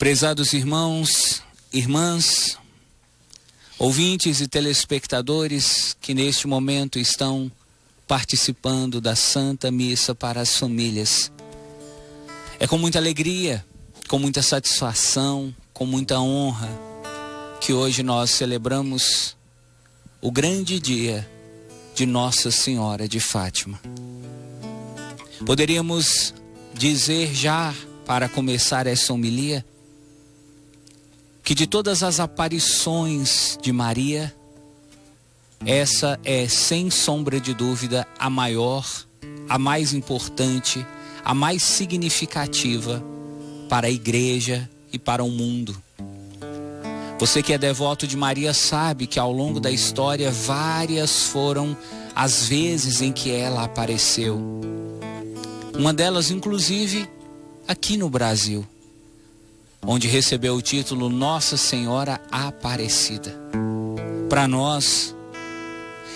Prezados irmãos, irmãs, ouvintes e telespectadores que neste momento estão participando da Santa Missa para as famílias. É com muita alegria, com muita satisfação, com muita honra que hoje nós celebramos o grande dia de Nossa Senhora de Fátima. Poderíamos dizer já, para começar essa homilia, que de todas as aparições de Maria, essa é, sem sombra de dúvida, a maior, a mais importante, a mais significativa para a igreja e para o mundo. Você que é devoto de Maria sabe que ao longo da história várias foram as vezes em que ela apareceu. Uma delas, inclusive, aqui no Brasil, onde recebeu o título Nossa Senhora Aparecida. Para nós,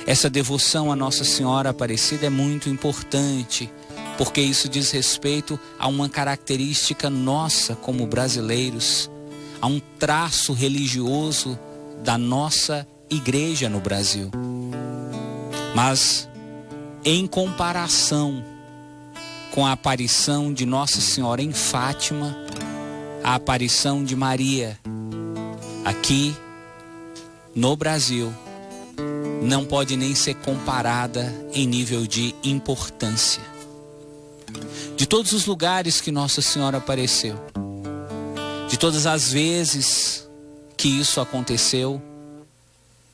essa devoção a Nossa Senhora Aparecida é muito importante, porque isso diz respeito a uma característica nossa como brasileiros, a um traço religioso da nossa igreja no Brasil. Mas, em comparação com a aparição de Nossa Senhora em Fátima, a aparição de Maria aqui no Brasil não pode nem ser comparada em nível de importância. De todos os lugares que Nossa Senhora apareceu, de todas as vezes que isso aconteceu,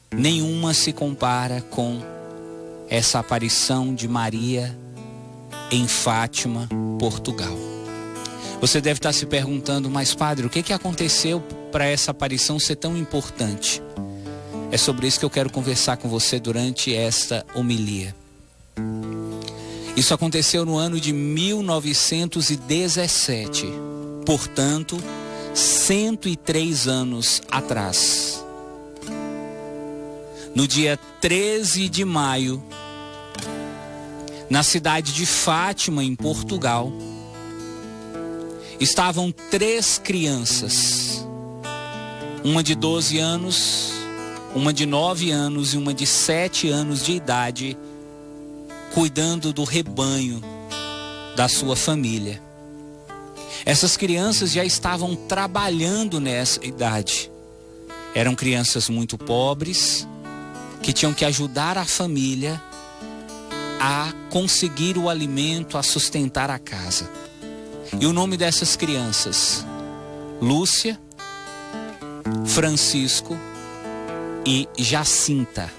nenhuma se compara com essa aparição de Maria em Fátima, Portugal. Você deve estar se perguntando, mas padre, o que aconteceu para essa aparição ser tão importante? É sobre isso que eu quero conversar com você durante esta homilia. Isso aconteceu no ano de 1917, portanto, 103 anos atrás. No dia 13 de maio, na cidade de Fátima, em Portugal, estavam 3 crianças, uma de 12 anos, uma de 9 anos e uma de 7 anos de idade, cuidando do rebanho da sua família. Essas crianças já estavam trabalhando nessa idade. Eram crianças muito pobres, que tinham que ajudar a família a conseguir o alimento, a sustentar a casa. E o nome dessas crianças: Lúcia, Francisco e Jacinta.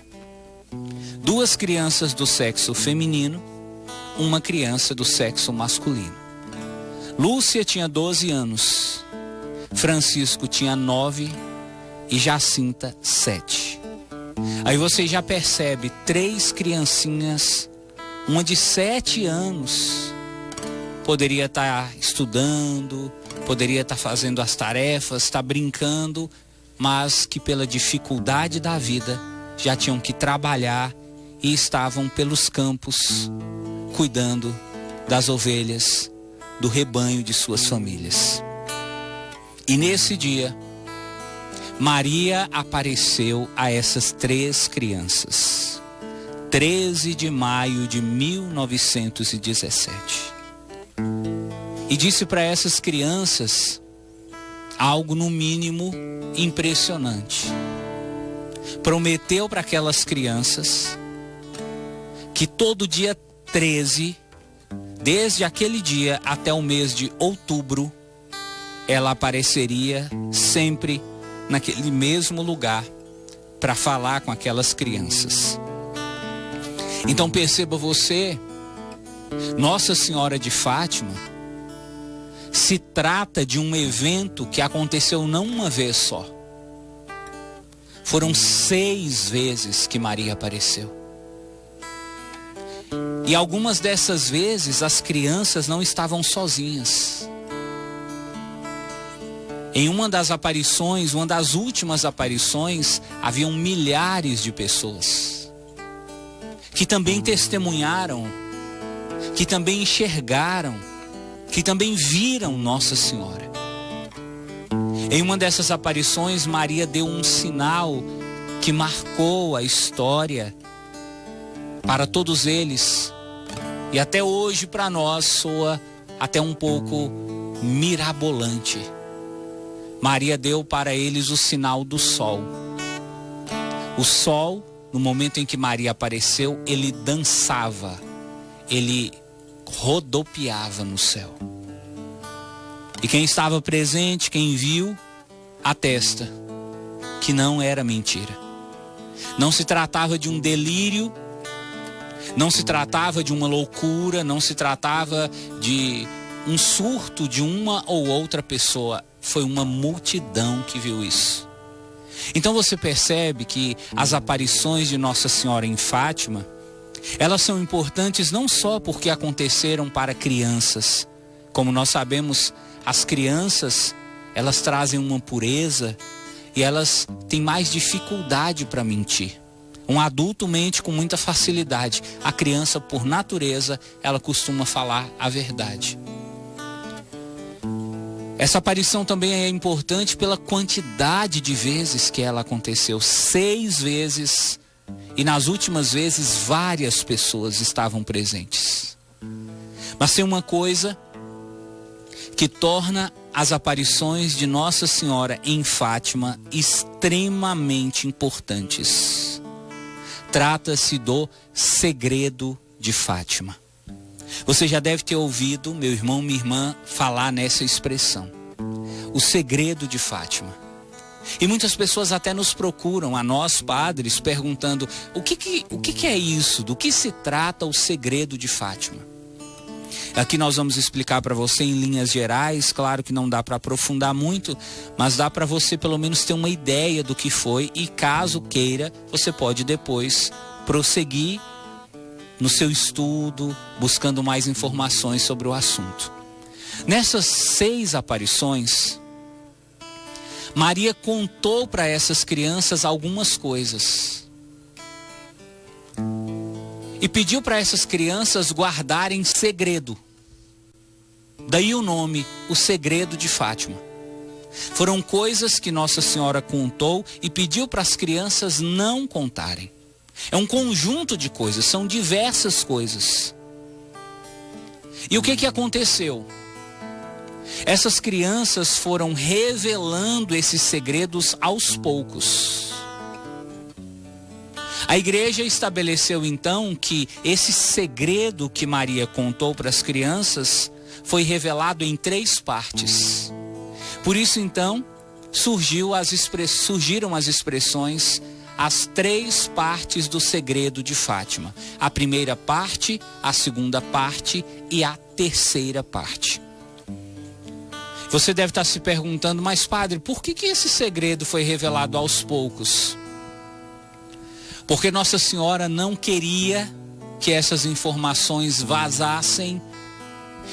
2 crianças do sexo feminino, uma criança do sexo masculino. Lúcia tinha 12 anos, Francisco tinha 9 e Jacinta 7. Aí você já percebe 3 criancinhas, uma de 7 anos, poderia estar estudando, poderia estar fazendo as tarefas, estar brincando, mas que pela dificuldade da vida já tinham que trabalhar e estavam pelos campos cuidando das ovelhas, do rebanho de suas famílias. E nesse dia, Maria apareceu a essas 3 crianças, 13 de maio de 1917. E disse para essas crianças algo no mínimo impressionante. Prometeu para aquelas crianças que todo dia 13, desde aquele dia até o mês de outubro, ela apareceria sempre naquele mesmo lugar para falar com aquelas crianças. Então perceba você, Nossa Senhora de Fátima se trata de um evento que aconteceu não uma vez só. Foram 6 vezes que Maria apareceu. E algumas dessas vezes as crianças não estavam sozinhas. Em uma das aparições, uma das últimas aparições, haviam milhares de pessoas que também testemunharam, que também enxergaram, que também viram Nossa Senhora. Em uma dessas aparições, Maria deu um sinal que marcou a história para todos eles. E até hoje para nós soa até um pouco mirabolante. Maria deu para eles o sinal do sol. O sol, no momento em que Maria apareceu, ele dançava, ele rodopiava no céu. E quem estava presente, quem viu, atesta que não era mentira. Não se tratava de um delírio, não se tratava de uma loucura, não se tratava de um surto de uma ou outra pessoa. Foi uma multidão que viu isso. Então você percebe que as aparições de Nossa Senhora em Fátima, elas são importantes não só porque aconteceram para crianças. Como nós sabemos, as crianças, elas trazem uma pureza e elas têm mais dificuldade para mentir. Um adulto mente com muita facilidade. A criança, por natureza, ela costuma falar a verdade. Essa aparição também é importante pela quantidade de vezes que ela aconteceu. 6 vezes. E nas últimas vezes, várias pessoas estavam presentes. Mas tem uma coisa que torna as aparições de Nossa Senhora em Fátima extremamente importantes. Trata-se do segredo de Fátima. Você já deve ter ouvido, meu irmão, minha irmã, falar nessa expressão. O segredo de Fátima. E muitas pessoas até nos procuram, a nós padres, perguntando o que é isso? Do que se trata o segredo de Fátima? Aqui nós vamos explicar para você em linhas gerais. Claro que não dá para aprofundar muito, mas dá para você pelo menos ter uma ideia do que foi. E caso queira, você pode depois prosseguir no seu estudo, buscando mais informações sobre o assunto. Nessas 6 aparições, Maria contou para essas crianças algumas coisas. E pediu para essas crianças guardarem segredo. Daí o nome, o segredo de Fátima. Foram coisas que Nossa Senhora contou e pediu para as crianças não contarem. É um conjunto de coisas, são diversas coisas. E o que aconteceu? Essas crianças foram revelando esses segredos aos poucos. A igreja estabeleceu então que esse segredo que Maria contou para as crianças foi revelado em 3 partes. Por isso então surgiram as expressões, as 3 partes do segredo de Fátima. A primeira parte, a segunda parte e a terceira parte. Você deve estar se perguntando, mas padre, por que esse segredo foi revelado aos poucos? Porque Nossa Senhora não queria que essas informações vazassem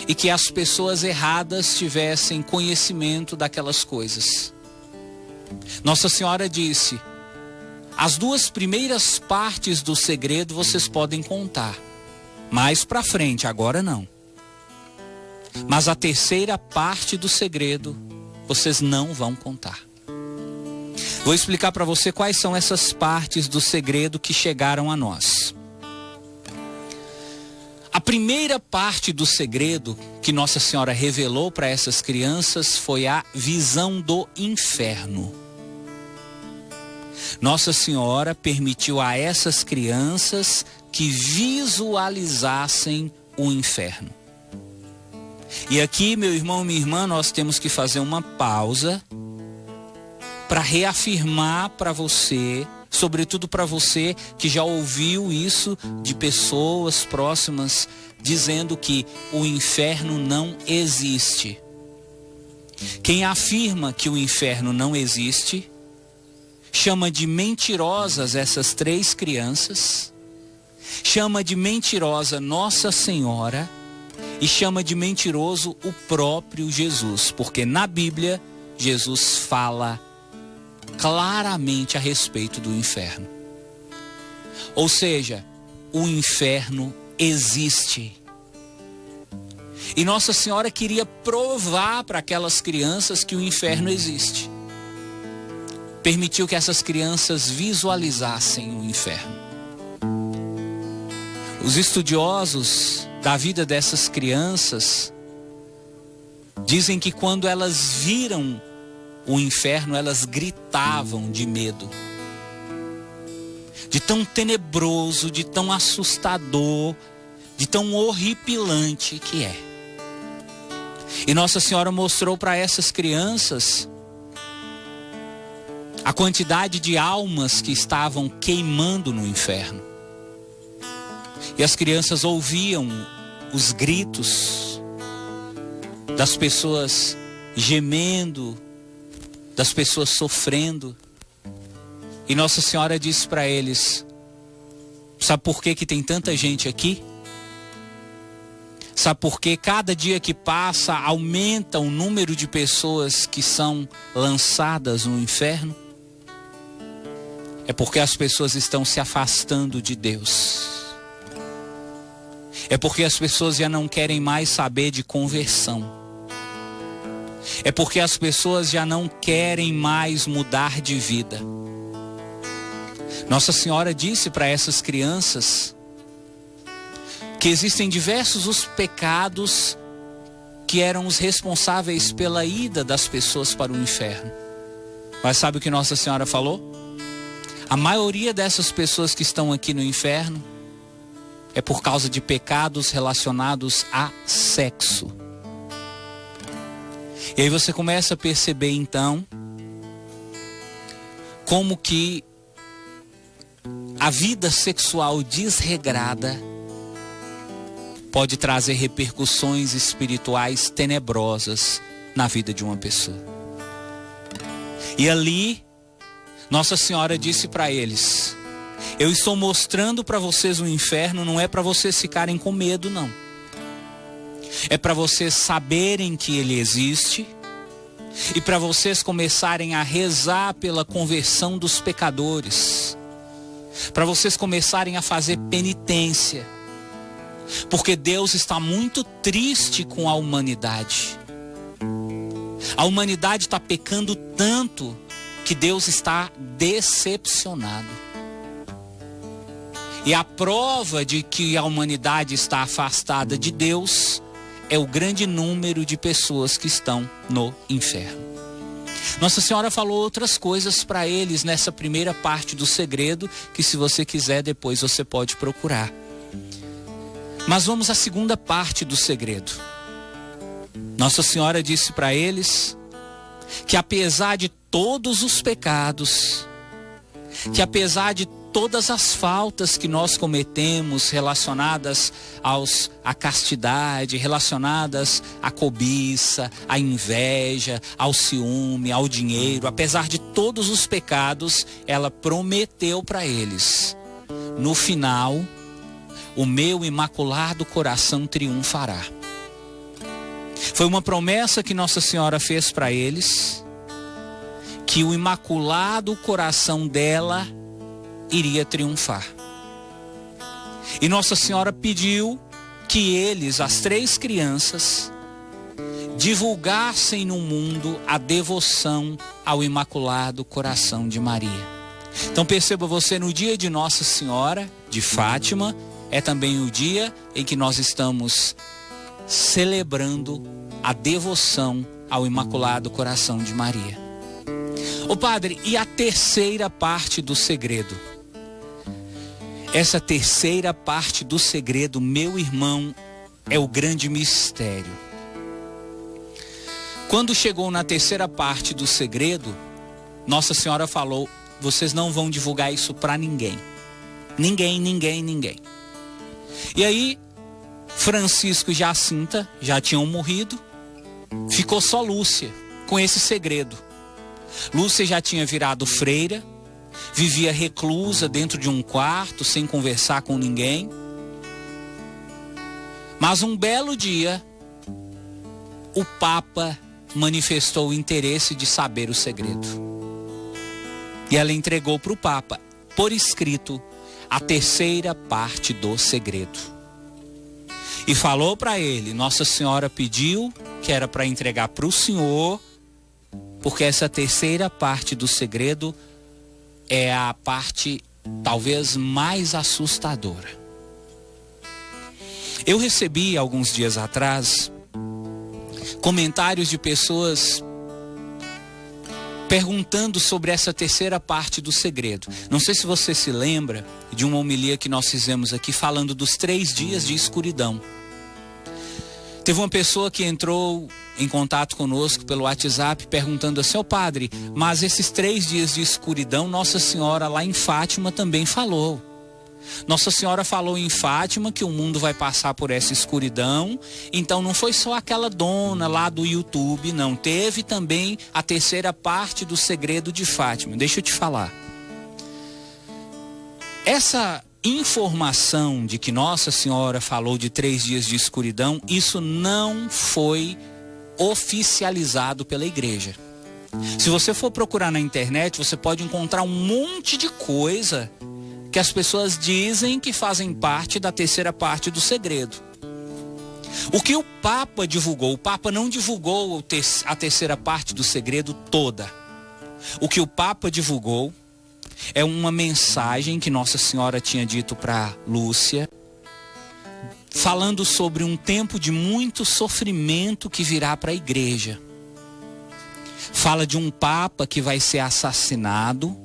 e que as pessoas erradas tivessem conhecimento daquelas coisas. Nossa Senhora disse: as 2 primeiras partes do segredo vocês podem contar, mais para frente, agora não. Mas a terceira parte do segredo vocês não vão contar. Vou explicar para você quais são essas partes do segredo que chegaram a nós. A primeira parte do segredo que Nossa Senhora revelou para essas crianças foi a visão do inferno. Nossa Senhora permitiu a essas crianças que visualizassem o inferno. E aqui, meu irmão, minha irmã, nós temos que fazer uma pausa para reafirmar para você, sobretudo para você que já ouviu isso de pessoas próximas, dizendo que o inferno não existe. Quem afirma que o inferno não existe, chama de mentirosas essas 3 crianças, chama de mentirosa Nossa Senhora e chama de mentiroso o próprio Jesus, porque na Bíblia Jesus fala claramente a respeito do inferno. Ou seja, o inferno existe. E Nossa Senhora queria provar para aquelas crianças que o inferno existe. permitiu que essas crianças visualizassem o inferno. Os estudiosos da vida dessas crianças dizem que quando elas viram o inferno, elas gritavam de medo. De tão tenebroso, de tão assustador, de tão horripilante que é. E Nossa Senhora mostrou para essas crianças a quantidade de almas que estavam queimando no inferno. E as crianças ouviam os gritos das pessoas gemendo, das pessoas sofrendo. E Nossa Senhora disse para eles: sabe por que tem tanta gente aqui? Sabe por que cada dia que passa aumenta o número de pessoas que são lançadas no inferno? É porque as pessoas estão se afastando de Deus. É porque as pessoas já não querem mais saber de conversão. É porque as pessoas já não querem mais mudar de vida. Nossa Senhora disse para essas crianças que existem diversos os pecados que eram os responsáveis pela ida das pessoas para o inferno. Mas sabe o que Nossa Senhora falou? A maioria dessas pessoas que estão aqui no inferno é por causa de pecados relacionados a sexo. E aí você começa a perceber então como que a vida sexual desregrada pode trazer repercussões espirituais tenebrosas na vida de uma pessoa. E ali, Nossa Senhora disse para eles: eu estou mostrando para vocês o inferno, não é para vocês ficarem com medo, não. É para vocês saberem que ele existe e para vocês começarem a rezar pela conversão dos pecadores. Para vocês começarem a fazer penitência. Porque Deus está muito triste com a humanidade. A humanidade está pecando tanto que Deus está decepcionado. E a prova de que a humanidade está afastada de Deus é o grande número de pessoas que estão no inferno. Nossa Senhora falou outras coisas para eles nessa primeira parte do segredo, que se você quiser depois você pode procurar. Mas vamos à segunda parte do segredo. Nossa Senhora disse para eles que apesar de todos os pecados, que apesar de todas as faltas que nós cometemos relacionadas à castidade, relacionadas à cobiça, à inveja, ao ciúme, ao dinheiro, apesar de todos os pecados, ela prometeu para eles: no final, o meu imaculado coração triunfará. Foi uma promessa que Nossa Senhora fez para eles, que o imaculado coração dela iria triunfar. E Nossa Senhora pediu que eles, as 3 crianças, divulgassem no mundo a devoção ao Imaculado Coração de Maria. Então perceba você, no dia de Nossa Senhora de Fátima, é também o dia em que nós estamos celebrando a devoção ao Imaculado Coração de Maria. Ô padre, e a terceira parte do segredo? Essa terceira parte do segredo, meu irmão, é o grande mistério. Quando chegou na terceira parte do segredo, Nossa Senhora falou: vocês não vão divulgar isso para ninguém. Ninguém. E aí, Francisco e Jacinta já tinham morrido, ficou só Lúcia com esse segredo. Lúcia já tinha virado freira, vivia reclusa dentro de um quarto, sem conversar com ninguém. Mas um belo dia, o Papa manifestou o interesse de saber o segredo. E ela entregou para o Papa, por escrito, a terceira parte do segredo. E falou para ele: Nossa Senhora pediu que era para entregar para o senhor, porque essa terceira parte do segredo é a parte talvez mais assustadora. Eu recebi alguns dias atrás comentários de pessoas perguntando sobre essa terceira parte do segredo. Não sei se você se lembra de uma homilia que nós fizemos aqui falando dos 3 dias de escuridão. Teve uma pessoa que entrou em contato conosco pelo WhatsApp perguntando assim: padre, mas esses 3 dias de escuridão, Nossa Senhora lá em Fátima também falou. Nossa Senhora falou em Fátima que o mundo vai passar por essa escuridão, então não foi só aquela dona lá do YouTube, não. Teve também a terceira parte do segredo de Fátima. Deixa eu te falar. Essa informação de que Nossa Senhora falou de 3 dias de escuridão, isso não foi oficializado pela igreja. Se você for procurar na internet, você pode encontrar um monte de coisa que as pessoas dizem que fazem parte da terceira parte do segredo. O que o Papa divulgou, o Papa não divulgou a terceira parte do segredo toda. O que o Papa divulgou é uma mensagem que Nossa Senhora tinha dito para Lúcia, falando sobre um tempo de muito sofrimento que virá para a igreja. Fala de um Papa que vai ser assassinado.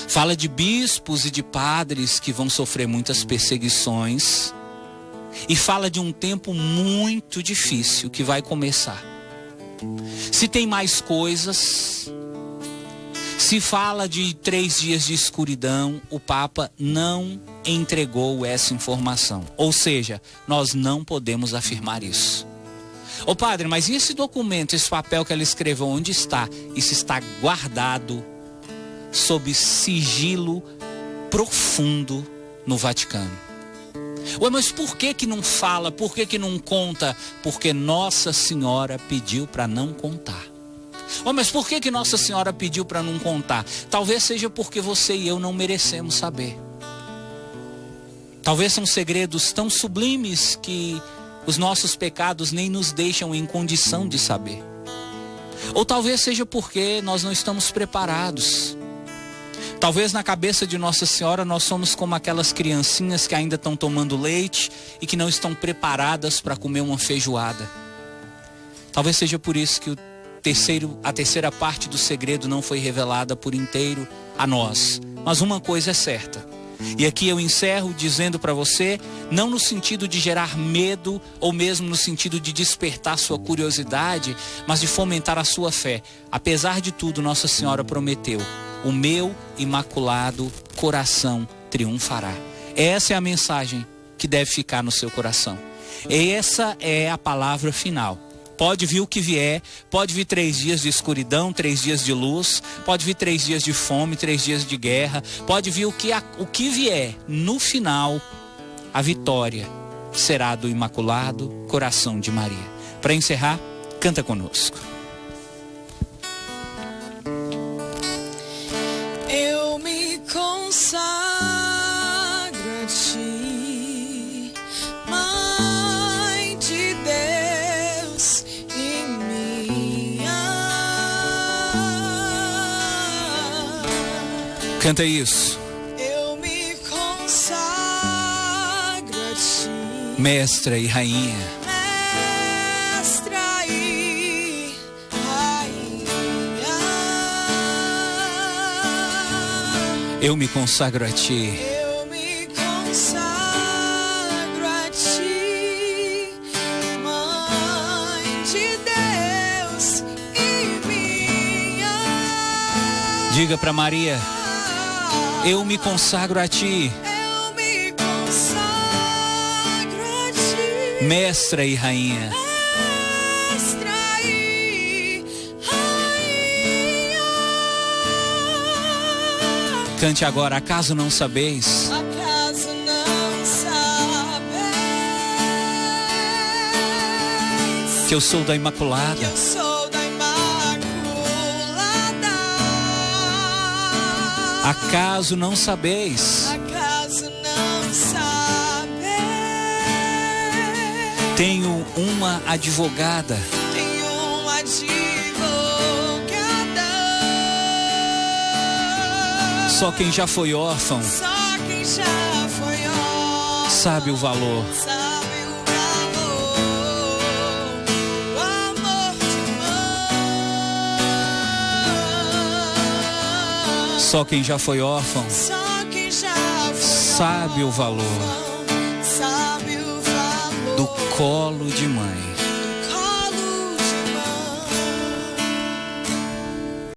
Fala de bispos e de padres que vão sofrer muitas perseguições. E fala de um tempo muito difícil que vai começar. Se tem mais coisas, se fala de 3 dias de escuridão, o Papa não entregou essa informação. Ou seja, nós não podemos afirmar isso. Ô padre, mas e esse documento, esse papel que ela escreveu, onde está? Isso está guardado sob sigilo profundo no Vaticano. Ué, mas por que não fala? Por que não conta? Porque Nossa Senhora pediu para não contar. Ué, mas por que Nossa Senhora pediu para não contar? Talvez seja porque você e eu não merecemos saber. Talvez são segredos tão sublimes que os nossos pecados nem nos deixam em condição de saber. Ou talvez seja porque nós não estamos preparados. Talvez na cabeça de Nossa Senhora nós somos como aquelas criancinhas que ainda estão tomando leite e que não estão preparadas para comer uma feijoada. Talvez seja por isso que a terceira parte do segredo não foi revelada por inteiro a nós. Mas uma coisa é certa. E aqui eu encerro dizendo para você, não no sentido de gerar medo ou mesmo no sentido de despertar sua curiosidade, mas de fomentar a sua fé. Apesar de tudo, Nossa Senhora prometeu: o meu imaculado coração triunfará. Essa é a mensagem que deve ficar no seu coração. Essa é a palavra final. Pode vir o que vier, pode vir 3 dias de escuridão, 3 dias de luz, pode vir 3 dias de fome, 3 dias de guerra, pode vir o que vier. No final, a vitória será do Imaculado Coração de Maria. Para encerrar, canta conosco. Eu me consagro a ti, Mãe de Deus e minha. Canta isso. Eu me consagro a ti, Mestra e Rainha. Mestra e Rainha. Eu me consagro a ti. Eu me consagro a ti, Mãe de Deus e minha. Diga para Maria: eu me consagro a ti, Eu me consagro a ti, Mestra e Rainha. Mestra e Rainha. Cante agora: acaso não sabeis Acaso não sabeis que eu sou da que Imaculada? eu sou da Imaculada? Acaso não sabeis? Acaso não sabeis? Tenho uma advogada Tenho um advogada Só quem já foi órfão Só quem já foi órfão sabe o valor. sabe o valor, o amor de mãe. Só quem já foi órfão Só quem já foi sabe o valor órfão sabe o valor do colo de mãe.